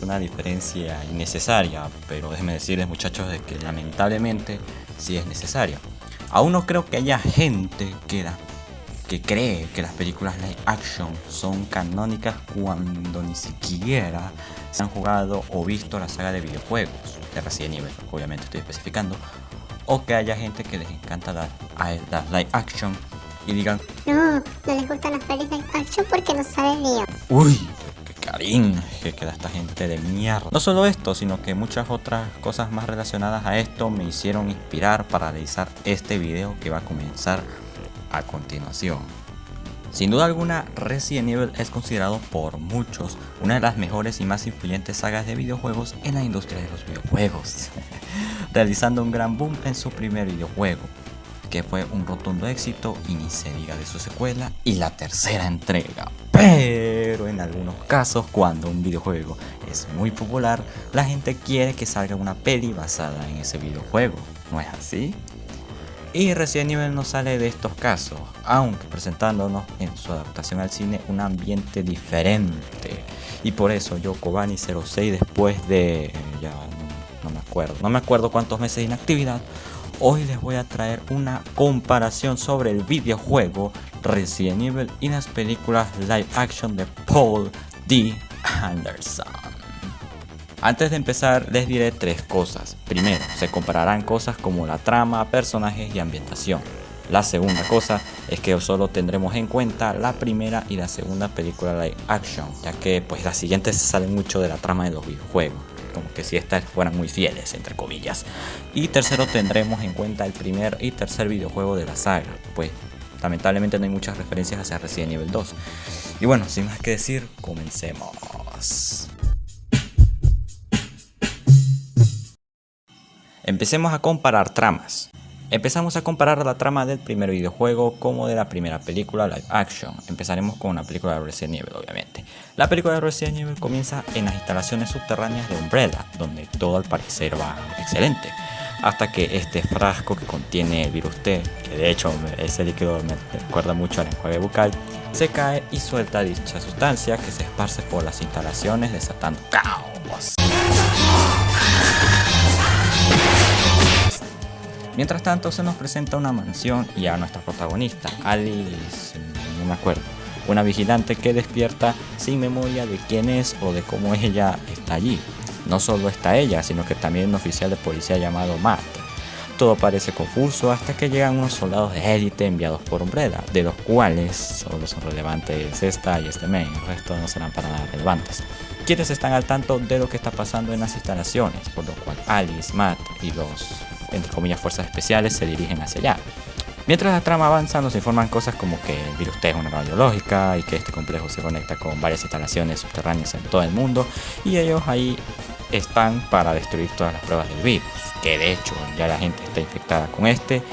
Una diferencia innecesaria, pero déjenme decirles, muchachos, de que lamentablemente sí es necesaria. Aún no creo que haya gente que cree que las películas live action son canónicas cuando ni siquiera se han jugado o visto la saga de videojuegos de Resident Evil, obviamente estoy especificando, o que haya gente que les encanta las live action y digan: no les gustan las pelis live action porque no saben ni yo. Uy, qué cringe que da esta gente de mierda. No solo esto, sino que muchas otras cosas más relacionadas a esto me hicieron inspirar para realizar este video que va a comenzar a continuación. Sin duda alguna, Resident Evil es considerado por muchos una de las mejores y más influyentes sagas de videojuegos en la industria de los videojuegos, realizando un gran boom en su primer videojuego, que fue un rotundo éxito, y ni se diga de su secuela y la tercera entrega. Pero en algunos casos, cuando un videojuego es muy popular, la gente quiere que salga una peli basada en ese videojuego, ¿no es así? Y Resident Evil no sale de estos casos, aunque presentándonos en su adaptación al cine un ambiente diferente. Y por eso yo, Kobani06, después de ya no me acuerdo cuántos meses de inactividad, hoy les voy a traer una comparación sobre el videojuego Resident Evil y las películas live action de Paul D. Anderson. Antes de empezar les diré tres cosas. Primero, se compararán cosas como la trama, personajes y ambientación. La segunda cosa es que solo tendremos en cuenta la primera y la segunda película live action, ya que pues las siguientes se salen mucho de la trama de los videojuegos, como que si estas fueran muy fieles, entre comillas. Y tercero, tendremos en cuenta el primer y tercer videojuego de la saga, pues lamentablemente no hay muchas referencias hacia Resident Evil 2. Y bueno, sin más que decir, comencemos. Empecemos a comparar tramas. Empezamos a comparar la trama del primer videojuego como de la primera película live action. Empezaremos con una película de Resident Evil, obviamente. La película de Resident Evil comienza en las instalaciones subterráneas de Umbrella, donde todo al parecer va excelente, hasta que este frasco que contiene el virus T, que de hecho ese líquido me recuerda mucho al enjuague bucal, se cae y suelta dicha sustancia, que se esparce por las instalaciones desatando caos. Mientras tanto, se nos presenta una mansión y a nuestra protagonista, Alice, no me acuerdo, una vigilante que despierta sin memoria de quién es o de cómo ella está allí. No solo está ella, sino que también un oficial de policía llamado Matt. Todo parece confuso hasta que llegan unos soldados de élite enviados por Umbrella, de los cuales solo son relevantes esta y este main, el resto no serán para nada relevantes, quienes están al tanto de lo que está pasando en las instalaciones, por lo cual Alice, Matt y los, entre comillas, fuerzas especiales se dirigen hacia allá. Mientras la trama avanza, nos informan cosas como que el virus T es una arma biológica y que este complejo se conecta con varias instalaciones subterráneas en todo el mundo, y ellos ahí están para destruir todas las pruebas del virus, que de hecho ya la gente está infectada con este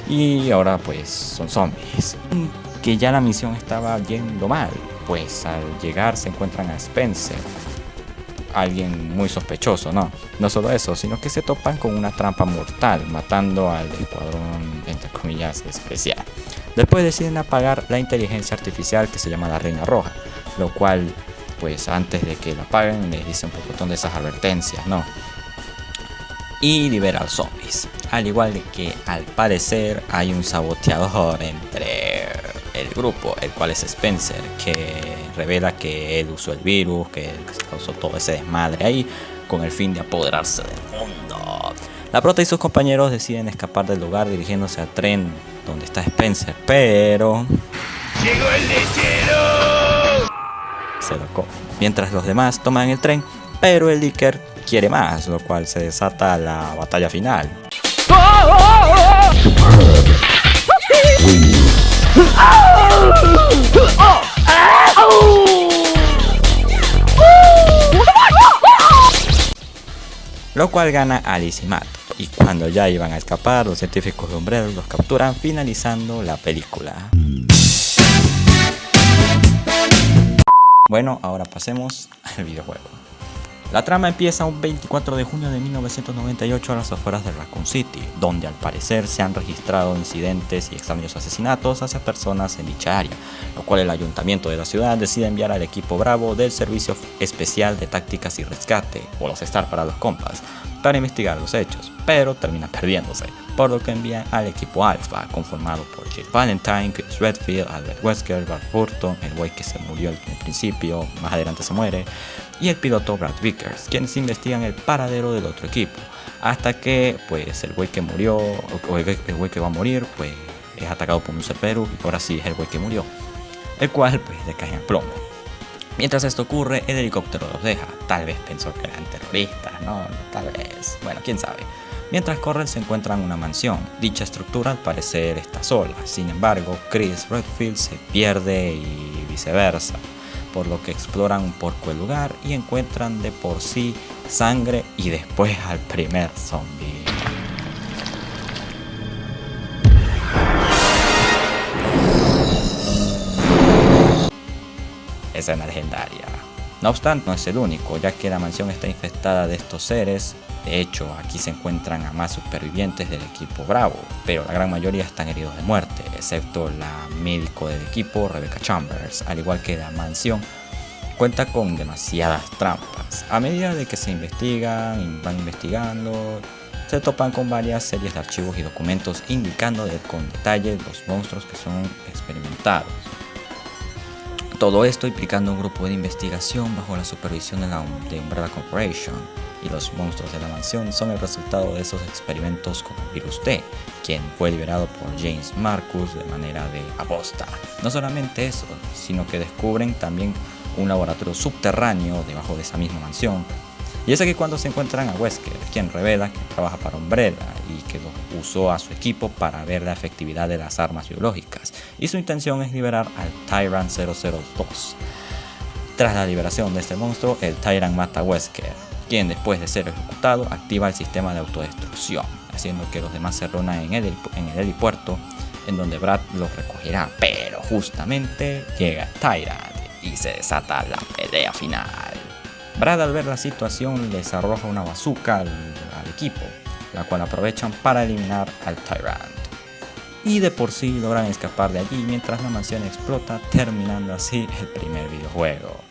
y ahora pues son zombies. Que ya la misión estaba yendo mal, pues al llegar se encuentran a Spencer, alguien muy sospechoso, no solo eso, sino que se topan con una trampa mortal, matando al escuadrón, entre comillas, especial. Después deciden apagar la inteligencia artificial que se llama la Reina Roja, lo cual, pues antes de que la apaguen, les dice un poco de esas advertencias, y libera a los zombies. Al igual de que al parecer hay un saboteador entre el grupo, el cual es Spencer, que revela que él usó el virus, que él causó todo ese desmadre ahí con el fin de apoderarse del mundo. La prota y sus compañeros deciden escapar del lugar dirigiéndose al tren donde está Spencer, pero ¡llegó el lechero! Se locó. Mientras los demás toman el tren, pero el Licker quiere más, lo cual se desata la batalla final. Lo cual gana Alice y Matt, y cuando ya iban a escapar, los científicos de Umbrella los capturan, finalizando la película. Bueno, ahora pasemos al videojuego. La trama empieza un 24 de junio de 1998 a las afueras de Raccoon City, donde al parecer se han registrado incidentes y extraños asesinatos hacia personas en dicha área, lo cual el ayuntamiento de la ciudad decide enviar al equipo Bravo del Servicio Especial de Tácticas y Rescate, o los STAR para los compas, para investigar los hechos, pero termina perdiéndose, por lo que envían al equipo Alpha, conformado por Jill Valentine, Chris Redfield, Albert Wesker, Brad Burton, el güey que se murió al principio, más adelante se muere, y el piloto Brad Vickers, quienes investigan el paradero del otro equipo, hasta que pues el güey que murió, o el güey que va a morir, pues es atacado por un Cerberus, y ahora sí es el güey que murió, el cual pues le cae en plomo. Mientras esto ocurre, el helicóptero los deja. Tal vez pensó que eran terroristas, no, tal vez, bueno, quién sabe. Mientras corren se encuentran una mansión. Dicha estructura al parecer está sola. Sin embargo, Chris Redfield se pierde y viceversa, por lo que exploran un poco el lugar y encuentran de por sí sangre y después al primer zombie. Escena legendaria. No obstante, no es el único, ya que la mansión está infestada de estos seres. De hecho, aquí se encuentran a más supervivientes del equipo Bravo, pero la gran mayoría están heridos de muerte, excepto la médico del equipo, Rebecca Chambers. Al igual que la mansión, cuenta con demasiadas trampas. A medida de que se investigan y van investigando, se topan con varias series de archivos y documentos indicando con detalle los monstruos que son experimentados. Todo esto implicando un grupo de investigación bajo la supervisión de Umbrella Corporation, y los monstruos de la mansión son el resultado de esos experimentos con el virus T, quien fue liberado por James Marcus de manera de aposta. No solamente eso, sino que descubren también un laboratorio subterráneo debajo de esa misma mansión. Y es aquí cuando se encuentran a Wesker, quien revela que trabaja para Umbrella y que lo usó a su equipo para ver la efectividad de las armas biológicas, y su intención es liberar al Tyrant 002. Tras la liberación de este monstruo, el Tyrant mata a Wesker, quien después de ser ejecutado activa el sistema de autodestrucción, haciendo que los demás se reúnan en el helipuerto, en donde Brad los recogerá. Pero justamente llega el Tyrant y se desata la pelea final. Brad, al ver la situación, les arroja una bazooka al equipo, la cual aprovechan para eliminar al Tyrant. Y de por sí logran escapar de allí mientras la mansión explota, terminando así el primer videojuego.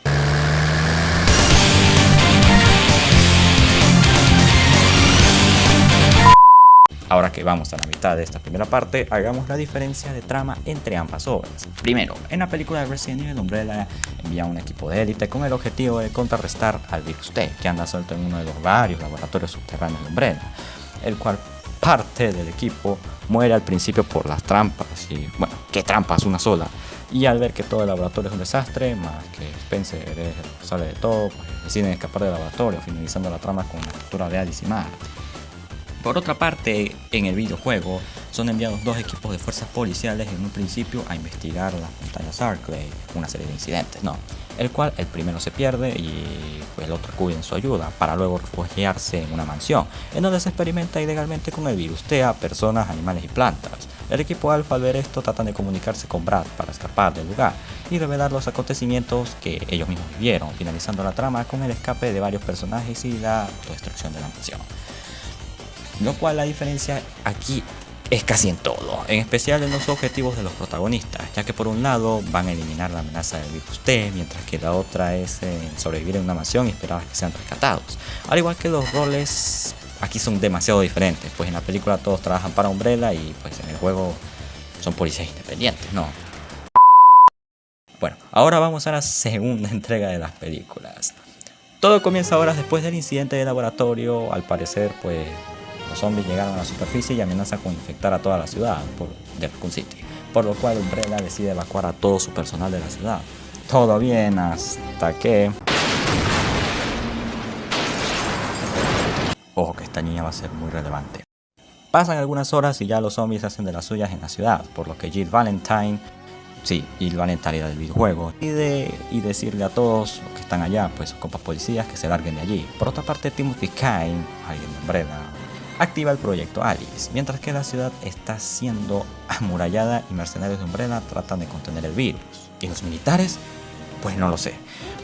Ahora que vamos a la mitad de esta primera parte, hagamos la diferencia de trama entre ambas obras. Primero, en la película de Resident Evil, Umbrella envía un equipo de élite con el objetivo de contrarrestar al virus T, que anda suelto en uno de los varios laboratorios subterráneos de Umbrella, el cual parte del equipo muere al principio por las trampas, y bueno, ¿qué trampas? Una sola. Y al ver que todo el laboratorio es un desastre, más que Spencer es el responsable de todo, pues deciden escapar del laboratorio, finalizando la trama con la captura de Alice y Marty. Por otra parte, en el videojuego son enviados dos equipos de fuerzas policiales en un principio a investigar las montañas Arklay, una serie de incidentes, el cual el primero se pierde y pues el otro acude en su ayuda, para luego refugiarse en una mansión, en donde se experimenta ilegalmente con el virus T a personas, animales y plantas. El equipo Alpha, al ver esto, tratan de comunicarse con Brad para escapar del lugar y revelar los acontecimientos que ellos mismos vivieron, finalizando la trama con el escape de varios personajes y la autodestrucción de la mansión. Lo cual la diferencia aquí es casi en todo, en especial en los objetivos de los protagonistas, ya que por un lado van a eliminar la amenaza del virus T, mientras que la otra es sobrevivir en una mansión y esperar a que sean rescatados. Al igual que los roles aquí son demasiado diferentes, pues en la película todos trabajan para Umbrella y pues en el juego son policías independientes, Bueno, ahora vamos a la segunda entrega de las películas. Todo comienza horas después del incidente de laboratorio. Al parecer, pues los zombies llegaron a la superficie y amenazan con infectar a toda la ciudad de Raccoon City, por lo cual Umbrella decide evacuar a todo su personal de la ciudad. Todo bien hasta que... Ojo que esta niña va a ser muy relevante. Pasan algunas horas y ya los zombies hacen de las suyas en la ciudad, por lo que Jill Valentine del videojuego, y decirle a todos los que están allá, pues sus compas policías, que se larguen de allí. Por otra parte, Timothy Kane, alguien de Umbrella, activa el proyecto Alice, mientras que la ciudad está siendo amurallada y mercenarios de Umbrella tratan de contener el virus. ¿Y los militares? Pues no lo sé.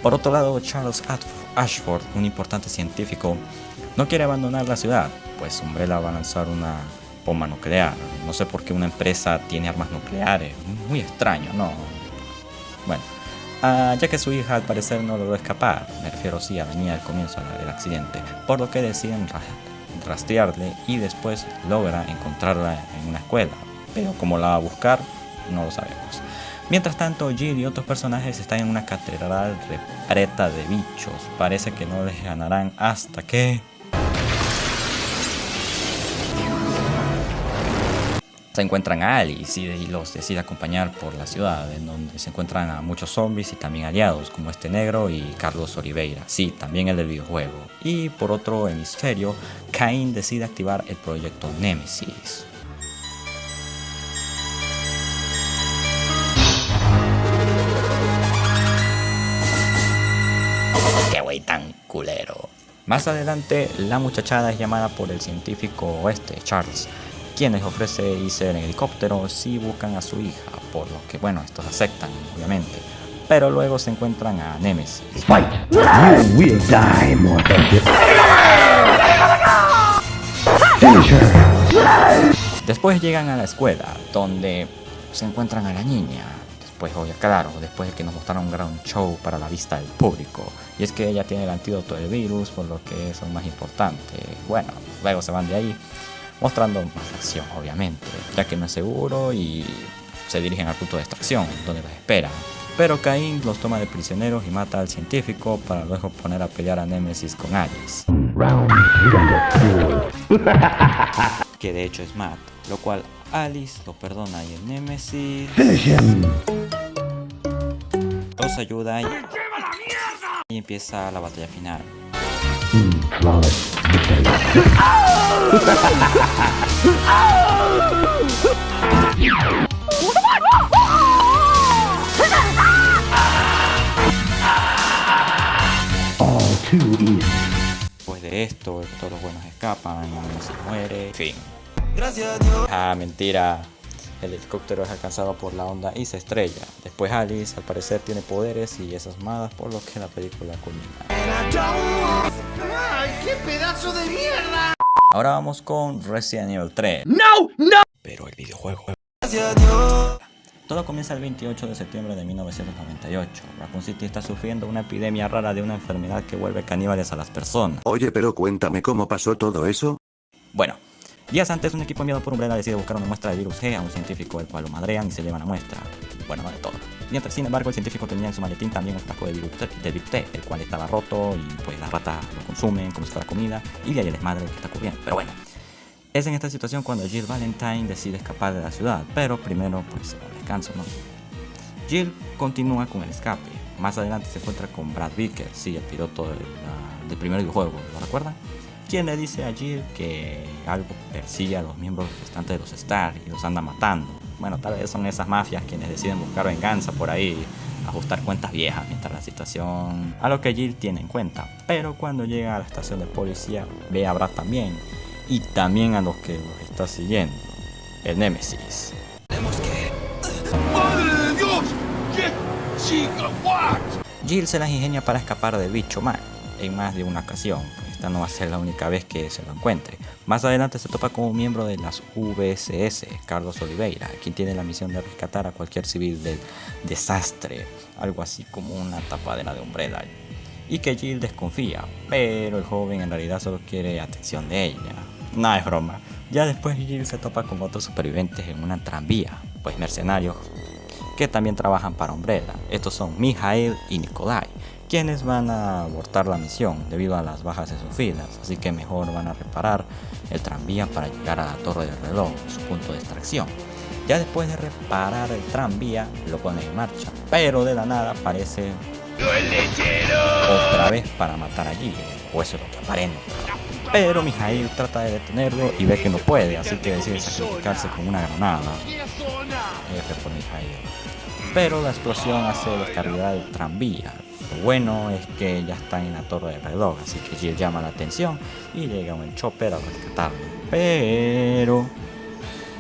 Por otro lado, Charles Ashford, un importante científico, no quiere abandonar la ciudad, pues Umbrella va a lanzar una bomba nuclear. No sé por qué una empresa tiene armas nucleares, muy extraño, ¿no? Bueno, ya que su hija al parecer no logró escapar, me refiero sí a la niña del comienzo del accidente, por lo que deciden rastrearle y después logra encontrarla en una escuela, pero cómo la va a buscar no lo sabemos. Mientras tanto, Jill y otros personajes están en una catedral repleta de bichos. Parece que no les ganarán hasta que se encuentran a Alice y los decide acompañar por la ciudad, en donde se encuentran a muchos zombies y también aliados, como este negro y Carlos Oliveira, sí, también el del videojuego. Y por otro hemisferio, Cain decide activar el proyecto Nemesis. ¡Qué güey tan culero! Más adelante, la muchachada es llamada por el científico Charles, quien les ofrece irse en helicóptero si buscan a su hija, por lo que, bueno, estos aceptan, obviamente. Pero luego se encuentran a Nemesis. Fight! You will die, mortal. Después llegan a la escuela, donde se encuentran a la niña. Después, claro, después de que nos mostraron un gran show para la vista del público. Y es que ella tiene el antídoto del virus, por lo que eso es más importante. Bueno, luego se van de ahí, mostrando más acción, obviamente, ya que no es seguro, y se dirigen al punto de extracción, donde los esperan. Pero Cain los toma de prisioneros y mata al científico para luego poner a pelear a Nemesis con Alice. Que de hecho es Matt, lo cual Alice lo perdona y el Nemesis los ayuda y empieza la batalla final. Después de esto, todos los buenos escapan, se muere, en fin. Gracias a Dios. Ah, mentira. El helicóptero es alcanzado por la onda y se estrella. Después Alice al parecer tiene poderes y es asomada, por lo que la película culmina. ¡Ay, qué pedazo de mierda! Ahora vamos con Resident Evil 3. ¡No! ¡No! Pero el videojuego. Gracias a Dios. Todo comienza el 28 de septiembre de 1998. Raccoon City está sufriendo una epidemia rara de una enfermedad que vuelve caníbales a las personas. Oye, pero cuéntame cómo pasó todo eso. Bueno, días antes un equipo enviado por Umbrella decide buscar una muestra de virus G a un científico, el cual lo madrean y se llevan la muestra. Bueno, no de todo. Mientras, sin embargo, el científico tenía en su maletín también un frasco de virus T, el cual estaba roto y pues las ratas lo consumen como si fuera comida, y de ahí el desmadre que está ocurriendo. Pero bueno, es en esta situación cuando Jill Valentine decide escapar de la ciudad, pero primero pues un descanso, ¿no? Jill continúa con el escape. Más adelante se encuentra con Brad Vickers, sí, el piloto del primer videojuego, ¿lo recuerdan? Quien le dice a Jill que algo persigue a los miembros restantes de los Stark y los anda matando. Bueno, tal vez son esas mafias quienes deciden buscar venganza por ahí, ajustar cuentas viejas mientras la situación, a lo que Jill tiene en cuenta. Pero cuando llega a la estación de policía ve a Brad también, y también a los que los está siguiendo, el Nemesis. ¡Madre de Dios! ¡Qué chica! ¿What? Jill se las ingenia para escapar del bicho mal en más de una ocasión. Esta no va a ser la única vez que se lo encuentre. Más adelante se topa con un miembro de las VSS, Carlos Oliveira, quien tiene la misión de rescatar a cualquier civil del desastre, algo así como una tapadera de Umbrella, y que Jill desconfía, pero el joven en realidad solo quiere atención de ella. No es broma. Ya después Jill se topa con otros supervivientes en una tranvía, pues mercenarios que también trabajan para Umbrella. Estos son Mijael y Nikolai, quienes van a abortar la misión debido a las bajas en sus filas, así que mejor van a reparar el tranvía para llegar a la torre del reloj, su punto de extracción. Ya después de reparar el tranvía, lo ponen en marcha, pero de la nada aparece ¡El lechero! otra vez para matar a Jill, o eso es lo que aparenta. Pero Mijail trata de detenerlo y ve que no puede, así que decide sacrificarse con una granada. F por Mijail. Pero la explosión hace descargar el tranvía. Lo bueno es que ya están en la torre del reloj, así que Jill llama la atención y llega un chopper a rescatarlo. Pero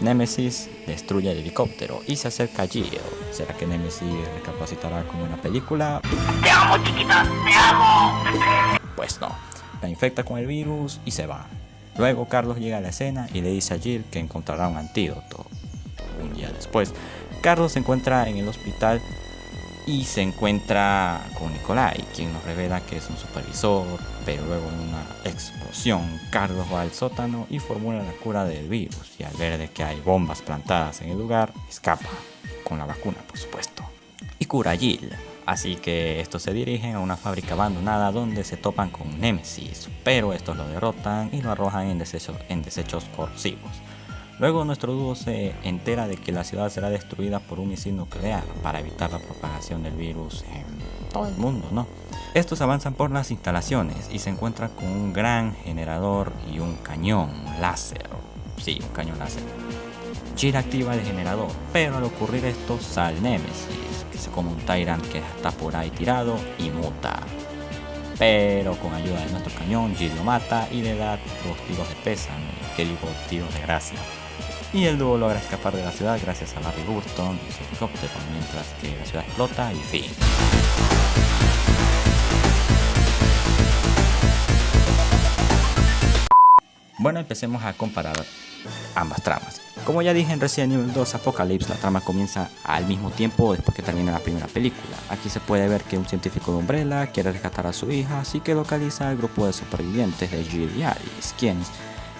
Nemesis destruye el helicóptero y se acerca a Jill. ¿Será que Nemesis recapacitará como en la película? ¡Te amo, chiquita! ¡Te amo! Pues no, la infecta con el virus y se va. Luego Carlos llega a la escena y le dice a Jill que encontrará un antídoto. Un día después, Carlos se encuentra en el hospital y se encuentra con Nikolai, quien nos revela que es un supervisor, pero luego en una explosión, Carlos va al sótano y formula la cura del virus, y al ver de que hay bombas plantadas en el lugar, escapa, con la vacuna por supuesto, y cura a Jill. Así que estos se dirigen a una fábrica abandonada donde se topan con Nemesis, pero estos lo derrotan y lo arrojan en desechos corrosivos. Luego nuestro dúo se entera de que la ciudad será destruida por un misil nuclear para evitar la propagación del virus en todo el mundo, ¿no? Estos avanzan por las instalaciones y se encuentran con un gran generador y un cañón láser. Sí, un cañón láser. Jill activa el generador, pero al ocurrir esto sale Nemesis, que se come un Tyrant que está por ahí tirado y muta. Pero con ayuda de nuestro cañón, Jill lo mata y le da 2 tiros de pésame, que digo tiros de gracia. Y el dúo logra escapar de la ciudad gracias a Barry Burton y su helicóptero, mientras que la ciudad explota y fin. Bueno, empecemos a comparar ambas tramas. Como ya dije en Resident Evil 2 Apocalypse, la trama comienza al mismo tiempo después que termina la primera película. Aquí se puede ver que un científico de Umbrella quiere rescatar a su hija, así que localiza al grupo de supervivientes de Jill y Alice, quienes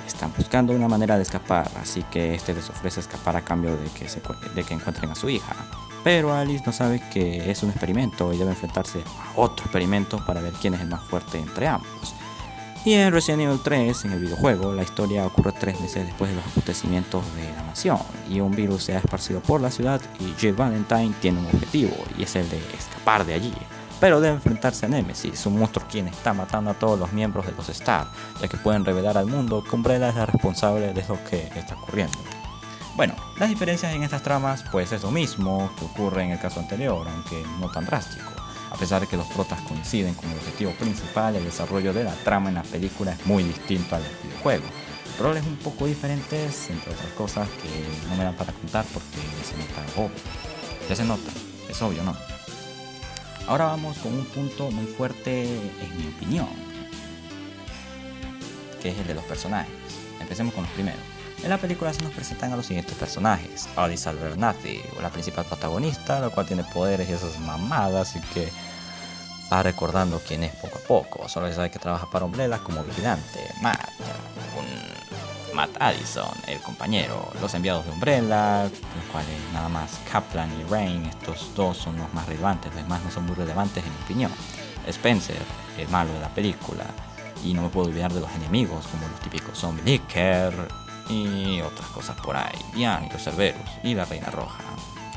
están buscando una manera de escapar, así que este les ofrece escapar a cambio de que encuentren a su hija. Pero Alice no sabe que es un experimento y debe enfrentarse a otro experimento para ver quién es el más fuerte entre ambos. Y en Resident Evil 3, en el videojuego, la historia ocurre 3 meses después de los acontecimientos de la mansión, y un virus se ha esparcido por la ciudad y Jill Valentine tiene un objetivo, y es el de escapar de allí. Pero debe enfrentarse a Nemesis, un monstruo quien está matando a todos los miembros de los STAR, ya que pueden revelar al mundo que Umbrella es la responsable de lo que está ocurriendo. Bueno, las diferencias en estas tramas pues es lo mismo que ocurre en el caso anterior, aunque no tan drástico. A pesar de que los protas coinciden con el objetivo principal, el desarrollo de la trama en la película es muy distinto al del videojuego. Roles un poco diferentes, entre otras cosas que no me dan para contar porque se nota obvio. Ya se nota, es obvio, ¿no? Ahora vamos con un punto muy fuerte en mi opinión, que es el de los personajes. Empecemos con los primeros. En la película se nos presentan a los siguientes personajes: Alice Abernathy, la principal protagonista, la cual tiene poderes y esas mamadas, así que va recordando quién es poco a poco. Solo se sabe que trabaja para Umbrella como vigilante. Matt Addison, el compañero. Los enviados de Umbrella, los cuales nada más Kaplan y Rain, estos dos son los más relevantes, los demás no son muy relevantes en mi opinión. Spencer, el malo de la película. Y no me puedo olvidar de los enemigos, como los típicos Zombie Licker y otras cosas por ahí, Diane y los Cerberus y la Reina Roja.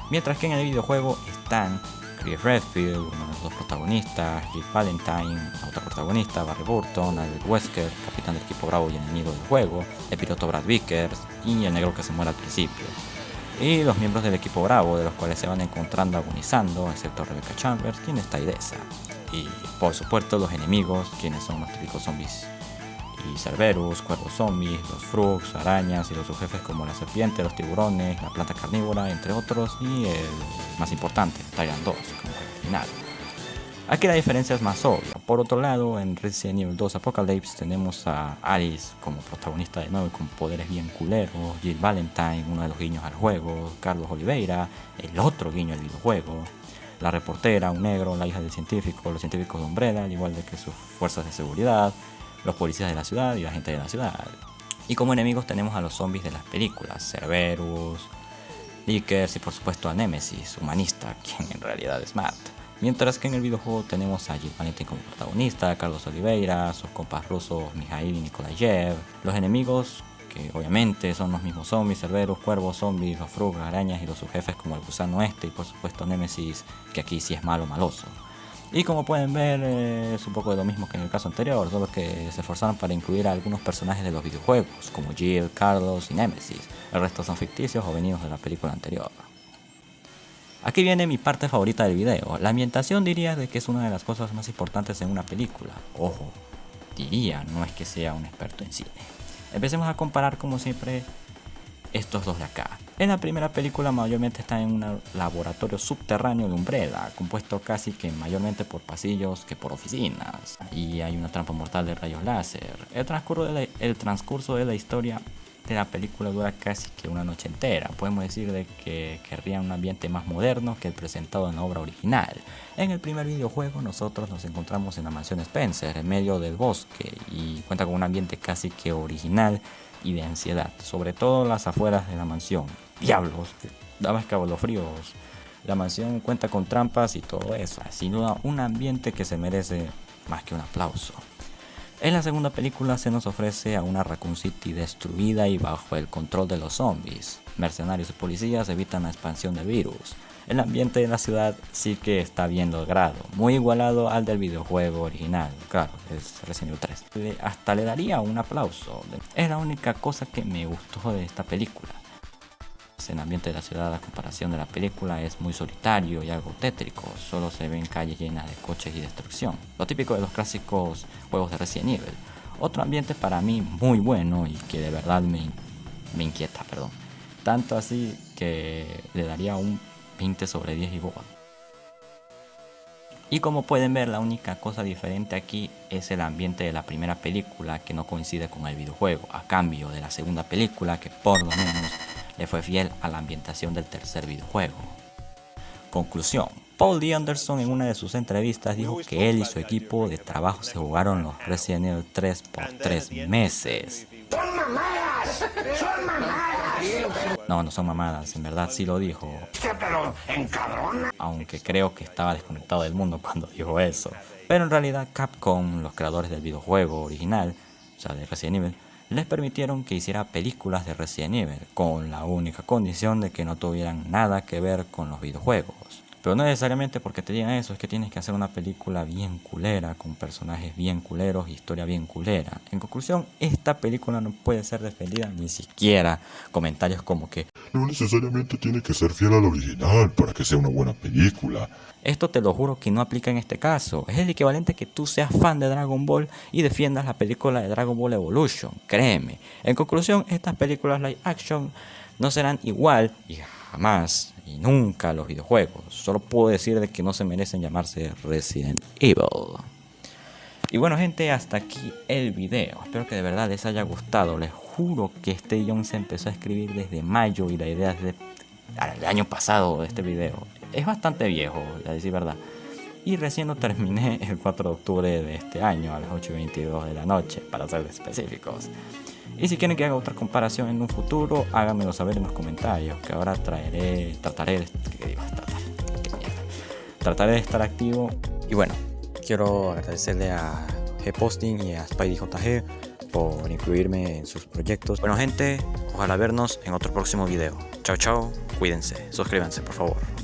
Mientras que en el videojuego están Chris Redfield, uno de los 2 protagonistas, Jill Valentine, la otra protagonista, Barry Burton, Albert Wesker, capitán del equipo Bravo y enemigo del juego, el piloto Brad Vickers y el negro que se muere al principio. Y los miembros del equipo Bravo, de los cuales se van encontrando agonizando, excepto Rebecca Chambers, quien está ilesa. Y por supuesto los enemigos, quienes son los típicos zombies y Cerberus, cuervos zombies, los Frugs, arañas y los subjefes como la serpiente, los tiburones, la planta carnívora, entre otros, y el más importante, Tyrant 2, como el final. Aquí la diferencia es más obvia. Por otro lado, en Resident Evil 2 Apocalypse tenemos a Alice como protagonista de nuevo y con poderes bien culeros, Jill Valentine, uno de los guiños al juego, Carlos Oliveira, el otro guiño al videojuego, la reportera, un negro, la hija del científico, los científicos de Umbrella, al igual de que sus fuerzas de seguridad, los policías de la ciudad y la gente de la ciudad. Y como enemigos tenemos a los zombies de las películas, Cerberus, Lickers y por supuesto a Nemesis, humanista, quien en realidad es Matt. Mientras que en el videojuego tenemos a Jill Valentine como protagonista, a Carlos Oliveira, sus compas rusos Mikhail y Nikolayev, los enemigos que obviamente son los mismos zombies, Cerberus, cuervos, zombies, los Frugs, arañas y los subjefes como el gusano y por supuesto Nemesis, que aquí sí es malo, maloso. Y como pueden ver, es un poco de lo mismo que en el caso anterior, solo que se esforzaron para incluir a algunos personajes de los videojuegos, como Jill, Carlos y Nemesis. El resto son ficticios o venidos de la película anterior. Aquí viene mi parte favorita del video. La ambientación diría de que es una de las cosas más importantes en una película. Ojo, diría, no es que sea un experto en cine. Empecemos a comparar como siempre estos dos de acá. En la primera película mayormente están en un laboratorio subterráneo de Umbrella, compuesto casi que mayormente por pasillos que por oficinas, y hay una trampa mortal de rayos láser. El transcurso de la historia de la película dura casi que una noche entera. Podemos decir de que querrían un ambiente más moderno que el presentado en la obra original. En el primer videojuego nosotros nos encontramos en la mansión Spencer, en medio del bosque, y cuenta con un ambiente casi que original y de ansiedad, sobre todo las afueras de la mansión. Diablos, daba escalofríos. La mansión cuenta con trampas y todo eso, sin duda un ambiente que se merece más que un aplauso. En la segunda película se nos ofrece a una Raccoon City destruida y bajo el control de los zombies. Mercenarios y policías evitan la expansión del virus. El ambiente de la ciudad sí que está bien logrado, muy igualado al del videojuego original, claro, es Resident Evil 3. Hasta le daría un aplauso, es la única cosa que me gustó de esta película. El ambiente de la ciudad a comparación de la película es muy solitario y algo tétrico, solo se ven calles llenas de coches y destrucción, lo típico de los clásicos juegos de Resident Evil. Otro ambiente para mí muy bueno y que de verdad me inquieta, tanto así que le daría un 20 sobre 10 igual. Y como pueden ver, la única cosa diferente aquí es el ambiente de la primera película, que no coincide con el videojuego, a cambio de la segunda película, que por lo menos le fue fiel a la ambientación del tercer videojuego. Conclusión: Paul D. Anderson en una de sus entrevistas dijo que él y su equipo de trabajo se jugaron los Resident Evil 3 por 3 meses. ¡Son mamadas! ¡Son mamadas! No son mamadas, en verdad sí lo dijo. Aunque creo que estaba desconectado del mundo cuando dijo eso. Pero en realidad Capcom, los creadores del videojuego original, o sea de Resident Evil, les permitieron que hiciera películas de Resident Evil, con la única condición de que no tuvieran nada que ver con los videojuegos. Pero no necesariamente porque te digan eso, es que tienes que hacer una película bien culera, con personajes bien culeros, historia bien culera. En conclusión, esta película no puede ser defendida, ni siquiera comentarios como que no necesariamente tiene que ser fiel al original para que sea una buena película. Esto te lo juro que no aplica en este caso. Es el equivalente que tú seas fan de Dragon Ball y defiendas la película de Dragon Ball Evolution. Créeme. En conclusión, estas películas live action no serán igual y jamás y nunca los videojuegos. Solo puedo decir de que no se merecen llamarse Resident Evil. Y bueno, gente, hasta aquí el video. Espero que de verdad les haya gustado. Les juro que este guión se empezó a escribir desde mayo y la idea es del año pasado de este video. Es bastante viejo, a decir verdad. Y recién lo terminé el 4 de octubre de este año a las 8:22 de la noche, para ser específicos. Y si quieren que haga otra comparación en un futuro, háganmelo saber en los comentarios, que ahora trataré de estar activo. Y bueno, quiero agradecerle a Gposting y a SpideyJG por incluirme en sus proyectos. Bueno gente, ojalá vernos en otro próximo video. Chao, cuídense, suscríbanse por favor.